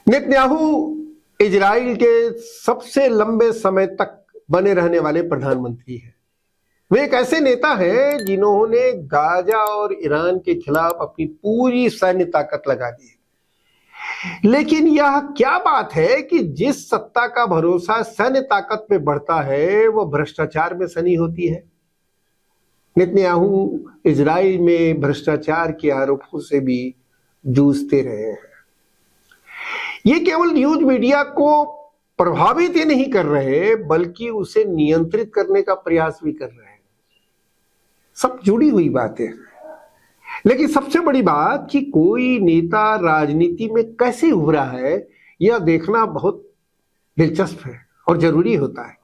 Netanyahu Israel के सबसे लंबे समय तक बने रहने वाले प्रधानमंत्री हैं। वे एक ऐसे नेता हैं जिन्होंने गाजा और ईरान के खिलाफ अपनी पूरी सैन्य ताकत लगा दी है। लेकिन यह क्या बात है कि जिस सत्ता का भरोसा सैन्य ताकत पे बढ़ता है वो भ्रष्टाचार में सनी होती है। नेतन्याहू इजराइल में भ्रष्टाचार के आरोपों से भी जूझते रहे हैं। ये केवल न्यूज मीडिया को प्रभावित ही नहीं कर रहे बल्कि उसे नियंत्रित करने का प्रयास भी कर रहे हैं। सब जुड़ी हुई बातें हैं। लेकिन सबसे बड़ी बात कि कोई नेता राजनीति में कैसे उभरा है यह देखना बहुत दिलचस्प है और जरूरी होता है।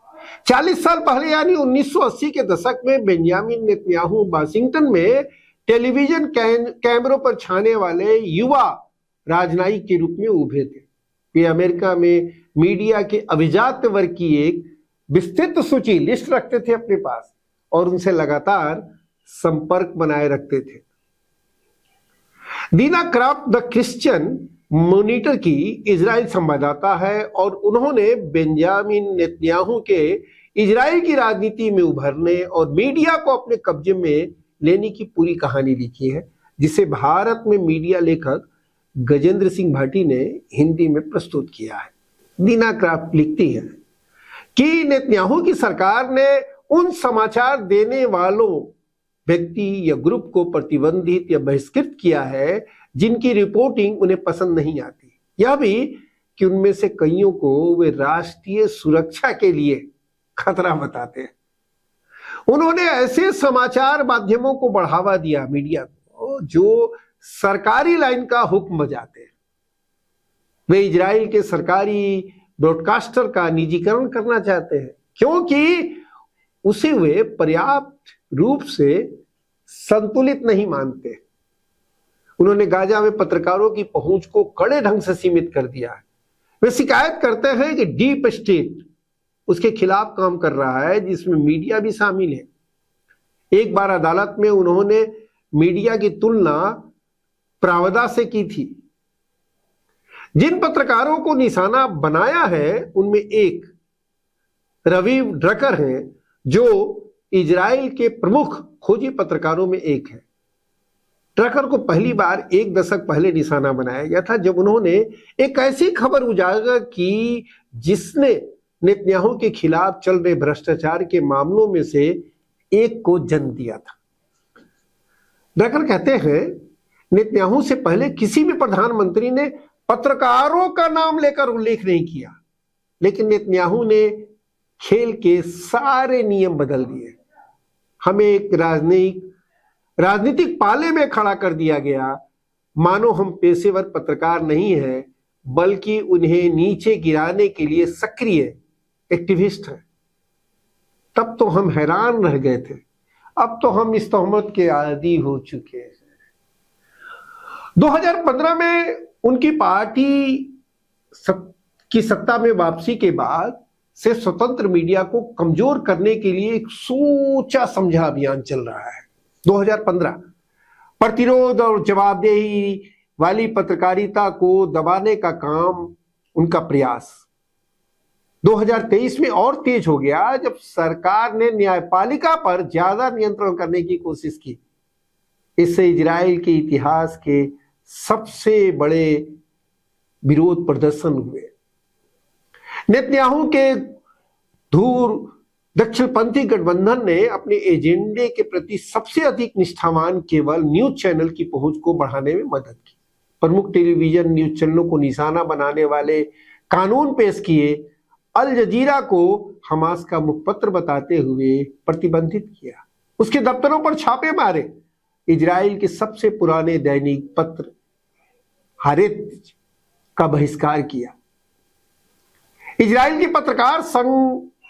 40 साल पहले यानी 1980 के दशक में बेंजामिन नेतन्याहू वाशिंगटन में टेलीविजन कैमरों पर छाने वाले युवा राजनयिक के रूप में उभरे थे। वे अमेरिका में मीडिया के अभिजात वर्ग की एक विस्तृत सूची लिस्ट रखते थे अपने पास और उनसे लगातार संपर्क बनाए रखते थे। दीना क्राफ्ट द क्रिश्चियन मॉनिटर की इजराइल संवाददाता है और उन्होंने बेंजामिन नेतन्याहू के इजराइल की राजनीति में उभरने और मीडिया को अपने कब्जे में लेने की पूरी कहानी लिखी है, जिसे भारत में मीडिया लेखक गजेंद्र सिंह भाटी ने हिंदी में प्रस्तुत किया है। दीना क्राफ्ट लिखती है कि नेतन्याहू की सरकार ने उन समाचार देने वालों व्यक्ति या ग्रुप को प्रतिबंधित या बहिष्कृत किया है जिनकी रिपोर्टिंग उन्हें पसंद नहीं आती। यह भी कि उनमें से कईयों को वे राष्ट्रीय सुरक्षा के लिए खतरा बताते हैं। उन्होंने ऐसे समाचार माध्यमों को बढ़ावा दिया, मीडिया को, जो सरकारी लाइन का हुक्म बजाते हैं। वे इजराइल के सरकारी ब्रॉडकास्टर का निजीकरण करना चाहते हैं क्योंकि उसे वे पर्याप्त रूप से संतुलित नहीं मानते। उन्होंने गाजा में पत्रकारों की पहुंच को कड़े ढंग से सीमित कर दिया है। वे शिकायत करते हैं कि डीप स्टेट उसके खिलाफ काम कर रहा है, जिसमें मीडिया भी शामिल है। एक बार अदालत में उन्होंने मीडिया की तुलना प्रावदा से की थी। जिन पत्रकारों को निशाना बनाया है उनमें एक रवीव ड्रकर हैं जो इजराइल के प्रमुख खोजी पत्रकारों में एक है। ड्रकर को पहली बार एक दशक पहले निशाना बनाया गया था जब उन्होंने एक ऐसी खबर उजागर की जिसने नेतन्याहू के खिलाफ चल रहे भ्रष्टाचार के मामलों में से एक को जन्म दिया था। ड्रकर कहते हैं नेतन्याहू से पहले किसी भी प्रधानमंत्री ने पत्रकारों का नाम लेकर उल्लेख नहीं किया, लेकिन नेतन्याहू ने खेल के सारे नियम बदल दिए। हमें एक राजनीतिक पाले में खड़ा कर दिया गया, मानो हम पेशेवर पत्रकार नहीं हैं बल्कि उन्हें नीचे गिराने के लिए सक्रिय एक्टिविस्ट हैं। तब तो हम हैरान रह गए थे, अब तो हम इस तहमत के आदी हो चुके हैं। 2015 में उनकी पार्टी की सत्ता में वापसी के बाद से स्वतंत्र मीडिया को कमजोर करने के लिए एक सोचा समझा अभियान चल रहा है। 2015 प्रतिरोध और जवाबदेही वाली पत्रकारिता को दबाने का काम उनका प्रयास 2023 में और तेज हो गया जब सरकार ने न्यायपालिका पर ज्यादा नियंत्रण करने की कोशिश की। इससे इजराइल के इतिहास के सबसे बड़े विरोध प्रदर्शन हुए। नेतन्याहू के धूर दक्षिणपंथी गठबंधन ने अपने एजेंडे के प्रति सबसे अधिक निष्ठावान केवल न्यूज चैनल की पहुंच को बढ़ाने में मदद की। प्रमुख टेलीविजन न्यूज चैनलों को निशाना बनाने वाले कानून पेश किए, अल जजीरा को हमास का मुखपत्र बताते हुए प्रतिबंधित किया, उसके दफ्तरों पर छापे मारे, इजराइल के सबसे पुराने दैनिक पत्र हारेत्ज का बहिष्कार किया। इजराइल के पत्रकार संघ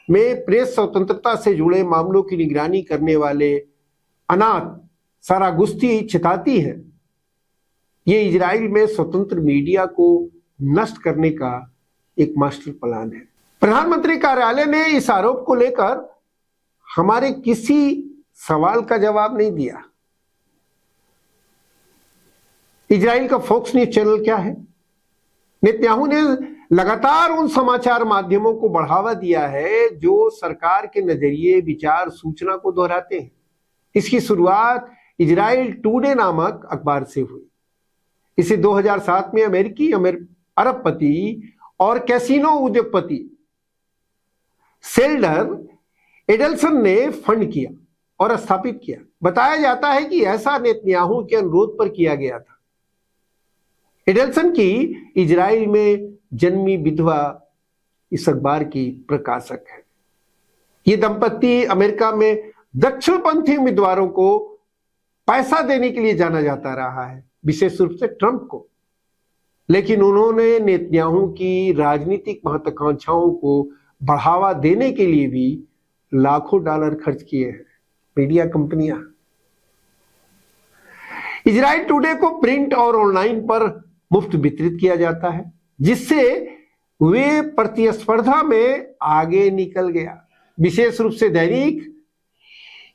में प्रेस स्वतंत्रता से जुड़े मामलों की निगरानी करने वाले अनात सारागुस्ती चिताती है। ये इजराइल में स्वतंत्र मीडिया को नष्ट करने का एक मास्टर प्लान है। प्रधानमंत्री कार्यालय ने इस आरोप को लेकर हमारे किसी सवाल का जवाब नहीं दिया। इजराइल का फॉक्स न्यूज चैनल क्या है? नेतन्याहू ने लगातार उन समाचार माध्यमों को बढ़ावा दिया है जो सरकार के नजरिए, विचार, सूचना को दोहराते हैं। इसकी शुरुआत इजराइल टुडे नामक अखबार से हुई। इसे 2007 में अमेरिकी अरबपति और कैसीनो उद्योगपति सेल्डर एडल्सन ने फंड किया और स्थापित किया। बताया जाता है कि ऐसा नेतन्याहू के अनुरोध पर किया गया था। एडल्सन की इजराइल में जन्मी विधवा इस अखबार की प्रकाशक है। ये दंपति अमेरिका में दक्षिणपंथी उम्मीदवारों को पैसा देने के लिए जाना जाता रहा है, विशेष रूप से ट्रंप को। लेकिन उन्होंने नेतन्याहू की राजनीतिक महत्वाकांक्षाओं को बढ़ावा देने के लिए भी लाखों डॉलर खर्च किए हैं मीडिया कंपनियां। इजराइल टुडे को प्रिंट और ऑनलाइन पर मुफ्त वितरित किया जाता है, जिससे वे प्रतिस्पर्धा में आगे निकल गया। विशेष रूप से दैनिक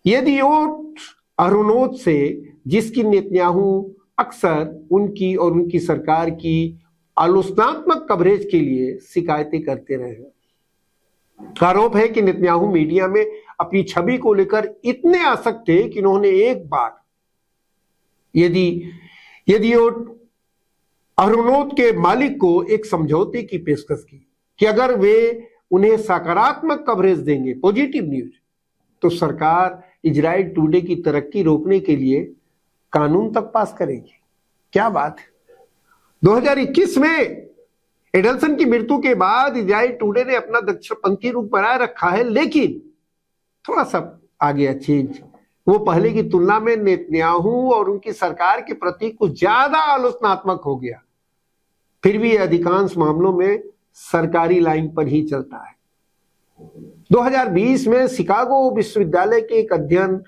येदियोट अहरोनोत से, जिसकी नेतन्याहू अक्सर उनकी और उनकी सरकार की आलोचनात्मक कवरेज के लिए शिकायतें करते रहे हैं। आरोप है कि नेतन्याहू मीडिया में अपनी छवि को लेकर इतने आसक्त थे कि उन्होंने एक बार येदियोट अहरोनोत के मालिक को एक समझौते की पेशकश की कि अगर वे उन्हें सकारात्मक कवरेज देंगे, पॉजिटिव न्यूज, तो सरकार इजराइल टुडे की तरक्की रोकने के लिए कानून तक पास करेगी। क्या बात है। 2021 में एडल्सन की मृत्यु के बाद इजराइल टुडे ने अपना दक्षिणपंथी रूप बनाए रखा है, लेकिन थोड़ा सा आ गया चेंज। वो पहले की तुलना में नेतन्याहू और उनकी सरकार के प्रति कुछ ज्यादा आलोचनात्मक हो गया। फिर भी अधिकांश मामलों में सरकारी लाइन पर ही चलता है। 2020 में शिकागो विश्वविद्यालय के एक अध्ययन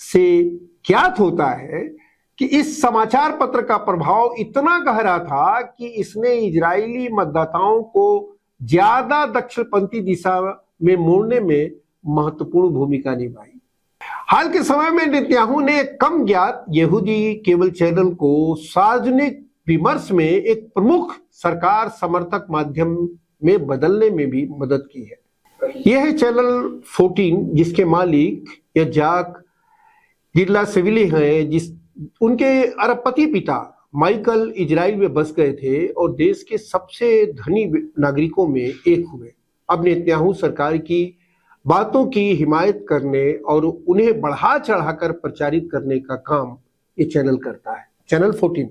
से ज्ञात होता है कि इस समाचार पत्र का प्रभाव इतना गहरा था कि इसने इजरायली मतदाताओं को ज्यादा दक्षिणपंथी दिशा में मोड़ने में महत्वपूर्ण भूमिका निभाई। हाल के समय में नेतन्याहू ने कम ज्ञात यहूदी केबल चैनल को सार्वजनिक विमर्श में एक प्रमुख सरकार समर्थक माध्यम में बदलने में भी मदद की है। यह है चैनल 14, जिसके मालिक याजाक गिलासेविली हैं। उनके अरबपति पिता माइकल इजराइल में बस गए थे और देश के सबसे धनी नागरिकों में एक हुए। अब नेतन्याहू सरकार की बातों की हिमायत करने और उन्हें बढ़ा चढ़ाकर प्रचारित करने का काम ये चैनल करता है। चैनल 14,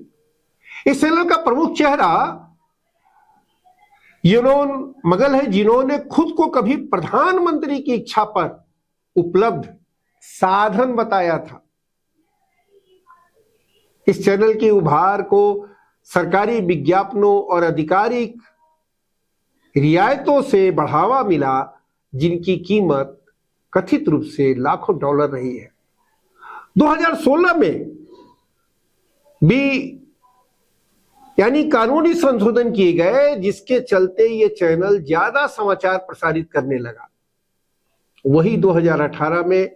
इस चैनल का प्रमुख चेहरा यनोन मगल है, जिन्होंने खुद को कभी प्रधानमंत्री की इच्छा पर उपलब्ध साधन बताया था। इस चैनल के उभार को सरकारी विज्ञापनों और आधिकारिक रियायतों से बढ़ावा मिला, जिनकी कीमत कथित रूप से लाखों डॉलर रही है। 2016 में भी यानी कानूनी संशोधन किए गए, जिसके चलते ये चैनल ज्यादा समाचार प्रसारित करने लगा। वही 2018 में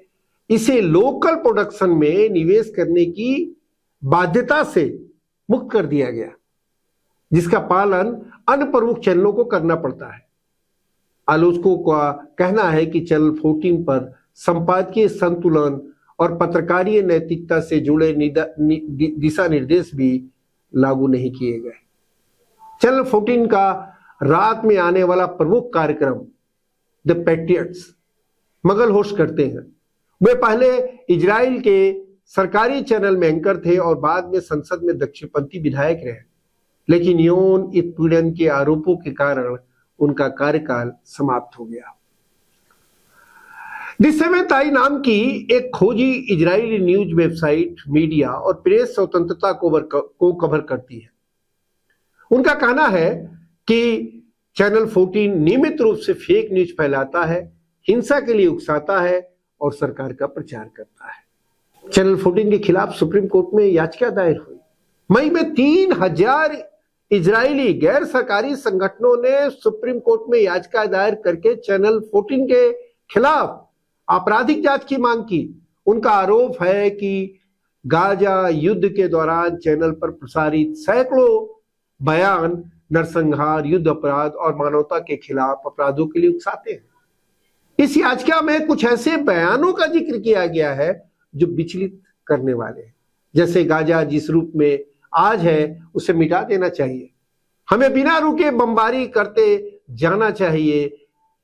इसे लोकल प्रोडक्शन में निवेश करने की बाध्यता से मुक्त कर दिया गया, जिसका पालन अन्य प्रमुख चैनलों को करना पड़ता है। आलोचकों का कहना है कि चैनल 14 पर संपादकीय संतुलन और पत्रकारीय नैतिकता से जुड़े दिशा निर्देश भी लागू नहीं किए गए। चैनल 14 का रात में आने वाला प्रमुख कार्यक्रम द पैट्रियट्स मगल होस्ट करते हैं। वे पहले इजराइल के सरकारी चैनल में एंकर थे और बाद में संसद में दक्षिणपंथी विधायक रहे, लेकिन यौन उत्पीड़न के आरोपों के कारण उनका कार्यकाल समाप्त हो गया। दिस सेवेंथ आई नाम की एक खोजी इजरायली न्यूज वेबसाइट मीडिया और प्रेस स्वतंत्रता को कवर करती है। उनका कहना है कि चैनल 14 नियमित रूप से फेक न्यूज फैलाता है, हिंसा के लिए उकसाता है और सरकार का प्रचार करता है। चैनल 14 के खिलाफ सुप्रीम कोर्ट में याचिका दायर हुई। मई में 3000 इजरायली गैर सरकारी संगठनों ने सुप्रीम कोर्ट में याचिका दायर करके चैनल 14 के खिलाफ आपराधिक जांच की मांग की। उनका आरोप है कि गाजा युद्ध के दौरान चैनल पर प्रसारित सैकड़ों बयान नरसंहार, युद्ध अपराध और मानवता के खिलाफ अपराधों के लिए उकसाते हैं। इस याचिका में कुछ ऐसे बयानों का जिक्र किया गया है जो विचलित करने वाले हैं, जैसे गाजा जिस रूप में आज है उसे मिटा देना चाहिए, हमें बिना रुके बमबारी करते जाना चाहिए,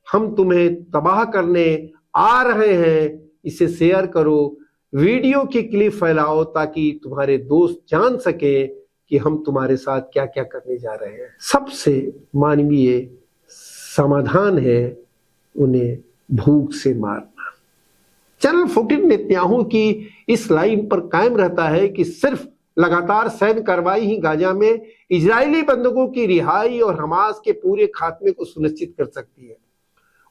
हम तुम्हें तबाह करने आ रहे हैं, इसे शेयर करो, वीडियो की क्लिप फैलाओ ताकि तुम्हारे दोस्त जान सके कि हम तुम्हारे साथ क्या क्या करने जा रहे हैं। सबसे मानवीय समाधान है उन्हें भूख से मारना। चैनल 14 नेतन्याहू की इस लाइन पर कायम रहता है कि सिर्फ लगातार सैन्य कार्रवाई ही गाजा में इजरायली बंधकों की रिहाई और हमास के पूरे खात्मे को सुनिश्चित कर सकती है।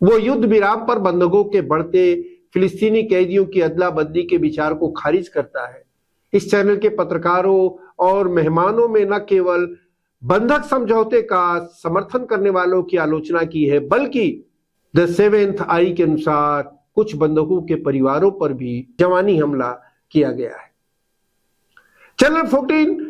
वो युद्ध विराम पर बंधकों के बढ़ते फिलिस्तीनी कैदियों की अदला बदली के विचार को खारिज करता है। इस चैनल के पत्रकारों और मेहमानों में न केवल बंधक समझौते का समर्थन करने वालों की आलोचना की है, बल्कि द सेवेंथ आई के अनुसार कुछ बंधकों के परिवारों पर भी जवानी हमला किया गया है। चैनल 14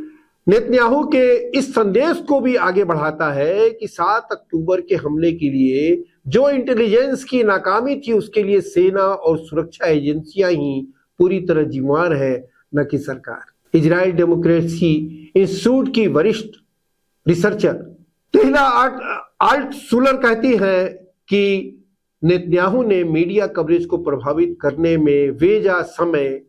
नेतन्याहू के इस संदेश को भी आगे बढ़ाता है कि 7 अक्टूबर के हमले के लिए जो इंटेलिजेंस की नाकामी थी उसके लिए सेना और सुरक्षा एजेंसियां ही पूरी तरह जिम्मेवार है, न कि सरकार। इजराइल डेमोक्रेसी इंस्टीट्यूट की वरिष्ठ रिसर्चर तेहला आल्टशुलर कहती है कि नेतन्याहू ने मीडिया कवरेज को प्रभावित करने में बेजा समय,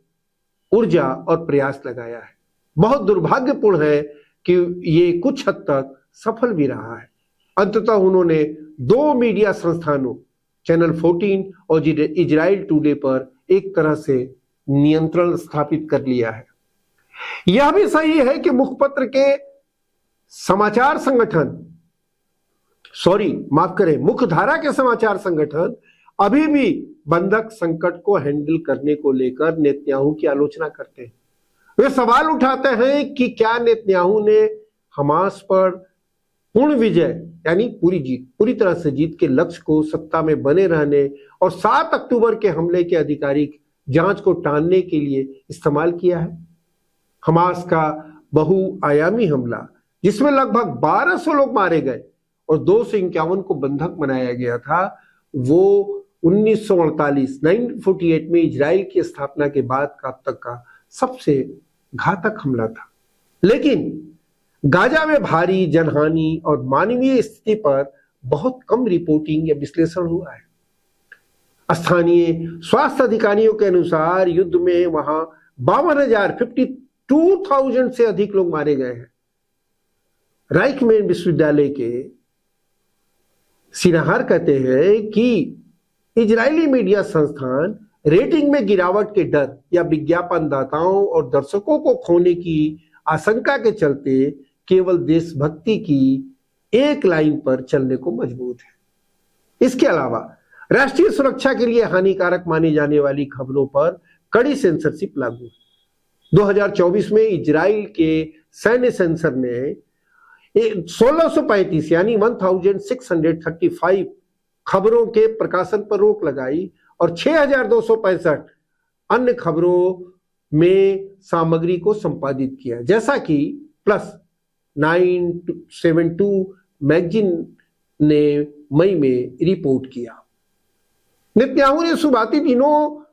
ऊर्जा और प्रयास लगाया है। बहुत दुर्भाग्यपूर्ण है कि ये कुछ हद तक सफल भी रहा है। अंततः उन्होंने 2 मीडिया संस्थानों चैनल 14 और इजराइल टुडे पर एक तरह से नियंत्रण स्थापित कर लिया है। यह भी सही है कि मुखपत्र के समाचार संगठन मुख्यधारा के समाचार संगठन अभी भी बंधक संकट को हैंडल करने को लेकर नेतन्याहू की आलोचना करते हैं। वे सवाल उठाते हैं कि क्या नेतन्याहू ने हमास पर पूर्ण विजय यानी पूरी तरह से जीत के लक्ष्य को सत्ता में बने रहने और 7 अक्टूबर के हमले के आधिकारिक जांच को टालने के लिए इस्तेमाल किया है। हमास का बहुआयामी हमला जिसमें लगभग 1200 लोग मारे गए और 251 को बंधक बनाया गया था, वो 1948 में इजराइल की स्थापना के बाद का अब तक का सबसे घातक हमला था। लेकिन गाजा में भारी जनहानि और मानवीय स्थिति पर बहुत कम रिपोर्टिंग या विश्लेषण हुआ है। स्थानीय स्वास्थ्य अधिकारियों के अनुसार युद्ध में वहां 52,000 से अधिक लोग मारे गए हैं। राइखमैन विश्वविद्यालय के सिनाहार कहते हैं कि इजरायली मीडिया संस्थान रेटिंग में गिरावट के डर या विज्ञापनदाताओं और दर्शकों को खोने की आशंका के चलते केवल देशभक्ति की एक लाइन पर चलने को मजबूर है। इसके अलावा राष्ट्रीय सुरक्षा के लिए हानिकारक मानी जाने वाली खबरों पर कड़ी सेंसरशिप लागू है। 2024 में इजराइल के सैन्य सेंसर ने 1635 यानी 1635 खबरों के प्रकाशन पर रोक लगाई और 6265 अन्य खबरों में सामग्री को संपादित किया, जैसा कि प्लस 972 मैगजीन ने मई में रिपोर्ट किया। नेतन्याहू ने शुरुआती दिनों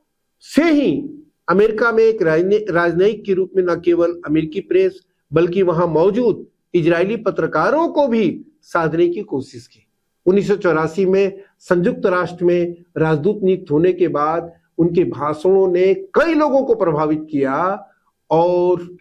से ही अमेरिका में एक राजनयिक के रूप में न केवल अमेरिकी प्रेस बल्कि वहां मौजूद इजरायली पत्रकारों को भी साधने की कोशिश की। 1984 में संयुक्त राष्ट्र में राजदूत नियुक्त होने के बाद उनके भाषणों ने कई लोगों को प्रभावित किया और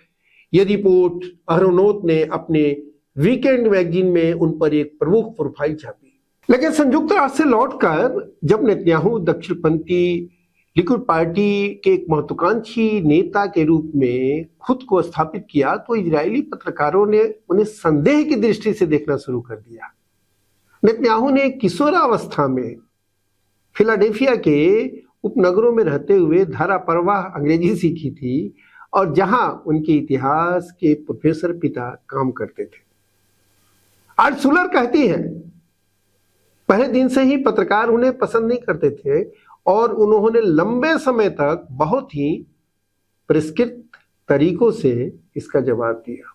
यदीपोर्ट अहरोनोत ने अपने वीकेंड मैगजीन में उन पर एक प्रमुख प्रोफाइल छापी। लेकिन संयुक्त राष्ट्र से लौटकर जब नेतन्याहू दक्षिणपंथी लिकुड पार्टी के एक महत्वाकांक्षी नेता के रूप में खुद को स्थापित किया तो इजरायली पत्रकारों ने उन्हें संदेह की दृष्टि से देखना शुरू कर दिया। नेतन्याहू ने किशोरावस्था में फिलाडेल्फिया के उपनगरों में रहते हुए धाराप्रवाह अंग्रेजी सीखी थी और जहां उनके इतिहास के प्रोफेसर पिता काम करते थे। आल्टशुलर कहती है पहले दिन से ही पत्रकार उन्हें पसंद नहीं करते थे और उन्होंने लंबे समय तक बहुत ही परिष्कृत तरीकों से इसका जवाब दिया।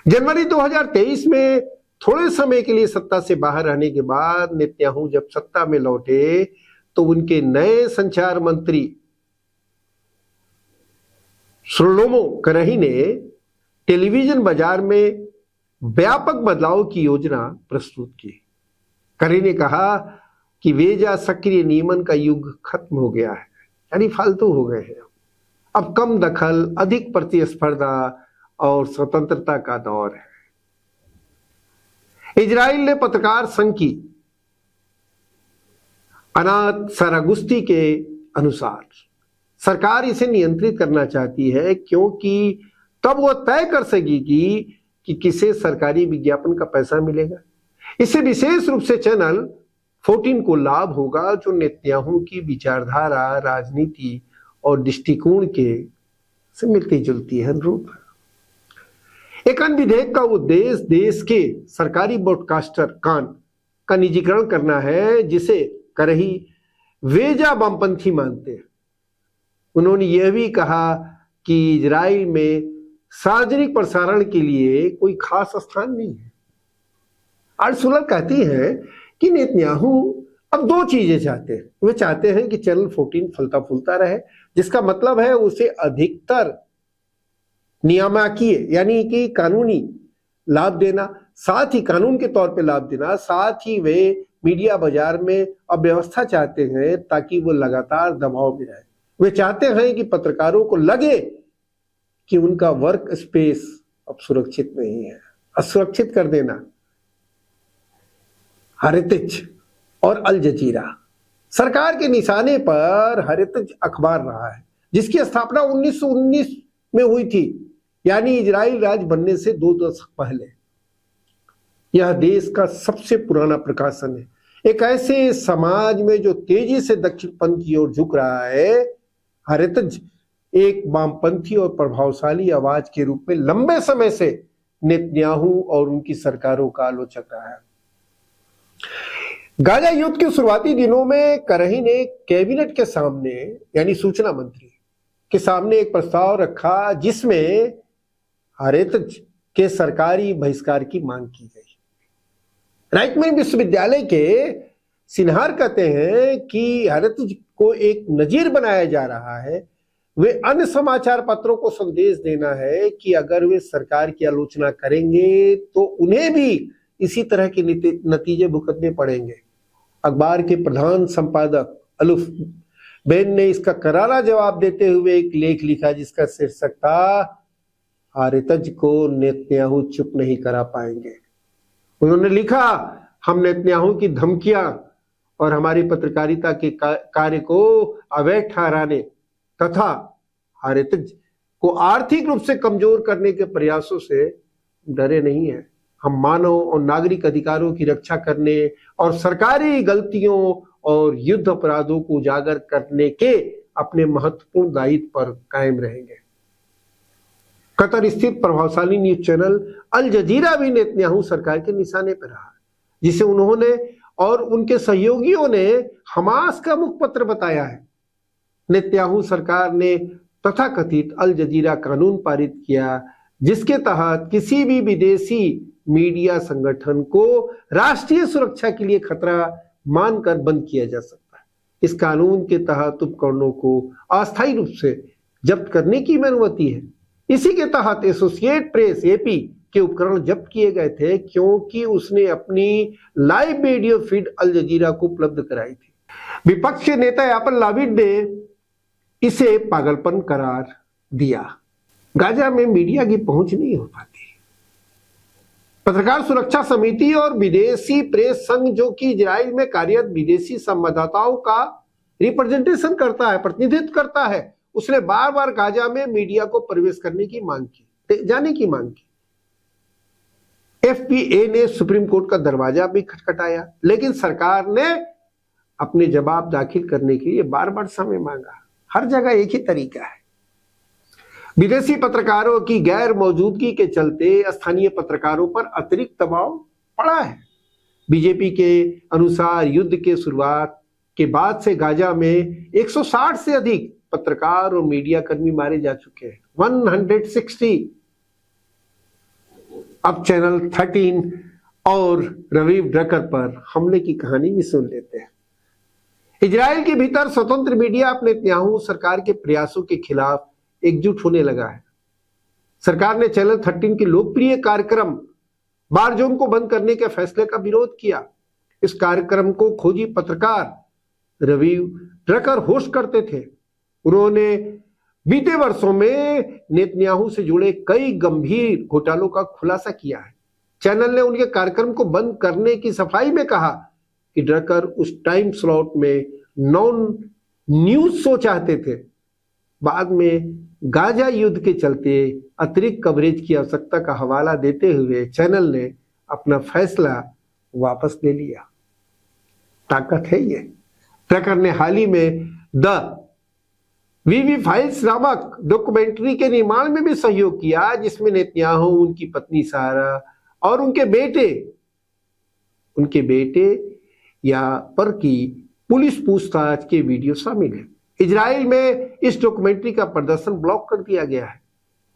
जनवरी 2023 में थोड़े समय के लिए सत्ता से बाहर रहने के बाद नेतन्याहू जब सत्ता में लौटे तो उनके नए संचार मंत्री श्लोमो करही ने टेलीविजन बाजार में व्यापक बदलाव की योजना प्रस्तुत की। करही ने कहा कि वेजा सक्रिय नियमन का युग खत्म हो गया है, यानी फालतू हो गए हैं। अब कम दखल, अधिक प्रतिस्पर्धा और स्वतंत्रता का दौर है। इजराइल ने पत्रकार संघ की अनात सरागुस्ती के अनुसार सरकार इसे नियंत्रित करना चाहती है, क्योंकि तब वो तय कर सकेगी कि किसे सरकारी विज्ञापन का पैसा मिलेगा। इससे विशेष रूप से चैनल 14 को लाभ होगा, जो नेतन्याहू की विचारधारा, राजनीति और दृष्टिकोण के से मिलती जुलती है अनुरूप। एक अन्य विधेयक का उद्देश्य देश के सरकारी ब्रॉडकास्टर कान का निजीकरण करना है, जिसे करही वेजा वामपंथी मानते हैं। उन्होंने यह भी कहा कि इजराइल में सार्वजनिक प्रसारण के लिए कोई खास स्थान नहीं है। आर्सुलर कहती हैं कि नेतन्याहू अब दो चीजें चाहते हैं। वे चाहते हैं कि चैनल 14 फलता फूलता रहे, जिसका मतलब है उसे अधिकतर नियामकीय यानी कि कानूनी लाभ देना, साथ ही कानून के तौर पे लाभ देना, साथ ही वे मीडिया बाजार में अव्यवस्था चाहते हैं ताकि वो लगातार दबाव में रहे। वे चाहते हैं कि पत्रकारों को लगे कि उनका वर्क स्पेस अब सुरक्षित नहीं है, असुरक्षित कर देना। हेरिटेज और अल जजीरा सरकार के निशाने पर हेरिटेज अखबार रहा है, जिसकी स्थापना 1919 में हुई थी, यानी इजराइल राज्य बनने से 2 दशक पहले। यह देश का सबसे पुराना प्रकाशन है। एक ऐसे समाज में जो तेजी से दक्षिणपंथ की ओर झुक रहा है, हेरिटेज एक वामपंथी और प्रभावशाली आवाज के रूप में लंबे समय से नेतन्याहू और उनकी सरकारों का आलोचक रहा है। गाजा युद्ध के शुरुआती दिनों में करही ने कैबिनेट के सामने, यानी सूचना मंत्री के सामने, एक प्रस्ताव रखा जिसमें हेरिटेज के सरकारी बहिष्कार की मांग की गई। राइटमैन विश्वविद्यालय के सिन्हार कहते हैं कि हेरिटेज को एक नजीर बनाया जा रहा है। वे अन्य समाचार पत्रों को संदेश देना है कि अगर वे सरकार की आलोचना करेंगे तो उन्हें भी इसी तरह के नतीजे भुगतने पड़ेंगे। अखबार के प्रधान संपादक अलुफ बेन ने इसका करारा जवाब देते हुए एक लेख लिखा जिसका शीर्षक था, हेरिटेज को नेतन्याहू चुप नहीं करा पाएंगे। उन्होंने लिखा, हम नेतन्याहू की धमकियां और हमारी पत्रकारिता के कार्य को अवैध ठहराने तथा हेरिटेज को आर्थिक रूप से कमजोर करने के प्रयासों से डरे नहीं है। हम मानव और नागरिक अधिकारों की रक्षा करने और सरकारी गलतियों और युद्ध अपराधों को उजागर करने के अपने महत्वपूर्ण दायित्व पर कायम रहेंगे। कतर स्थित प्रभावशाली न्यूज चैनल अल जजीरा भी नेतन्याहू सरकार के निशाने पर रहा, जिसे उन्होंने और उनके सहयोगियों ने हमास का मुखपत्र बताया है। नेतन्याहू सरकार ने तथाकथित अल जजीरा कानून पारित किया, जिसके तहत किसी भी विदेशी मीडिया संगठन को राष्ट्रीय सुरक्षा के लिए खतरा मानकर बंद किया जा सकता है। इस कानून के तहत उपकरणों को अस्थायी रूप से जब्त करने की अनुमति है। इसी के तहत एसोसिएट प्रेस एपी के उपकरण जब्त किए गए थे, क्योंकि उसने अपनी लाइव वीडियो फीड अल जजीरा को उपलब्ध कराई थी। विपक्ष के नेता यापर लाविड ने इसे पागलपन करार दिया। गाजा में मीडिया की पहुंच नहीं हो पाती। पत्रकार सुरक्षा समिति और विदेशी प्रेस संघ, जो कि इजराइल में कार्यरत विदेशी संवाददाताओं का रिप्रेजेंटेशन करता है, प्रतिनिधित्व करता है, उसने बार बार गाजा में मीडिया को प्रवेश करने की मांग की, जाने की मांग की। एफपीए ने सुप्रीम कोर्ट का दरवाजा भी खटखटाया, लेकिन सरकार ने अपने जवाब दाखिल करने के लिए बार बार समय मांगा। हर जगह एक ही तरीका है। विदेशी पत्रकारों की गैर मौजूदगी के चलते स्थानीय पत्रकारों पर अतिरिक्त दबाव पड़ा है। बीजेपी के अनुसार युद्ध के शुरुआत के बाद से गाजा में 160 से अधिक पत्रकार और मीडिया कर्मी मारे जा चुके हैं। 160 अब चैनल 13 और रवीव ड्रकर पर हमले की कहानी भी सुन लेते हैं। इजराइल के भीतर स्वतंत्र मीडिया अपने नेतन्याहू सरकार के प्रयासों के खिलाफ एकजुट होने लगा है। सरकार ने चैनल 13 के लोकप्रिय कार्यक्रम बार जोन को बंद करने के फैसले का विरोध किया। इस कार्यक्रम को खोजी पत्रकार रवीव ड्रकर होस्ट करते थे। उन्होंने बीते वर्षों में नेतन्याहू से जुड़े कई गंभीर घोटालों का खुलासा किया है। चैनल ने उनके कार्यक्रम को बंद करने की सफाई में कहा कि ड्रकर उस टाइम स्लॉट में नॉन न्यूज शो चाहते थे। बाद में गाजा युद्ध के चलते अतिरिक्त कवरेज की आवश्यकता का हवाला देते हुए चैनल ने अपना फैसला वापस ले लिया। ताकत है ये। ड्रकर ने हाल ही में द वीवी फाइल्स नामक डॉक्यूमेंट्री के निर्माण में भी सहयोग किया, जिसमें नेतन्याहू, उनकी पत्नी सारा और उनके बेटे या पर की पुलिस पूछताछ के वीडियो शामिल है। इजराइल में इस डॉक्यूमेंट्री का प्रदर्शन ब्लॉक कर दिया गया है।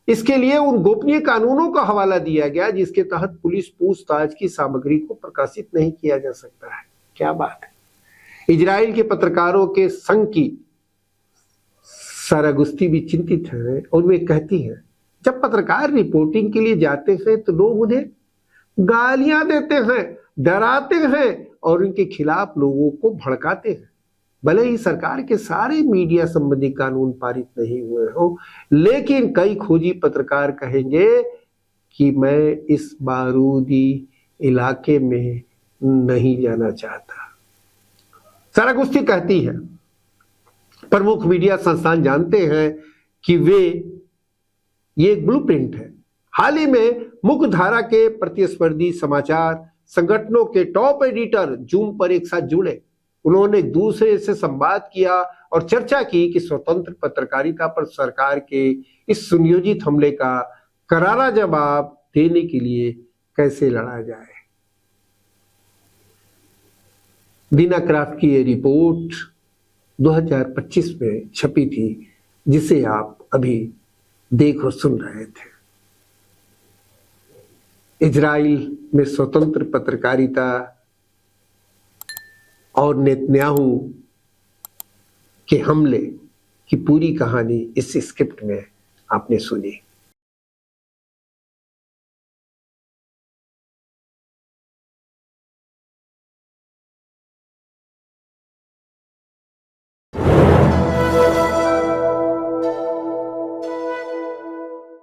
इसके लिए उन गोपनीय कानूनों का हवाला दिया गया जिसके तहत पुलिस पूछताछ की सामग्री को प्रकाशित नहीं किया जा सकता है। क्या बात है। इजराइल के पत्रकारों के संघ की सारा गुस्ती भी चिंतित है और वे कहती हैं, जब पत्रकार रिपोर्टिंग के लिए जाते हैं तो लोग उन्हें गालियां देते हैं, डराते हैं और उनके खिलाफ लोगों को भड़काते हैं। भले ही सरकार के सारे मीडिया संबंधी कानून पारित नहीं हुए हो, लेकिन कई खोजी पत्रकार कहेंगे कि मैं इस बारूदी इलाके में नहीं जाना चाहता। सारा गुस्ती कहती है, प्रमुख मीडिया संस्थान जानते हैं कि ये एक ब्लूप्रिंट है। हाल ही में मुख्य धारा के प्रतिस्पर्धी समाचार संगठनों के टॉप एडिटर जूम पर एक साथ जुड़े। उन्होंने एक दूसरे से संवाद किया और चर्चा की कि स्वतंत्र पत्रकारिता पर सरकार के इस सुनियोजित हमले का करारा जवाब देने के लिए कैसे लड़ा जाए। दीना क्राफ्ट की ये रिपोर्ट 2025 में छपी थी, जिसे आप अभी देख और सुन रहे थे। इजराइल में स्वतंत्र पत्रकारिता और नेतन्याहू के हमले की पूरी कहानी इस स्क्रिप्ट में आपने सुनी।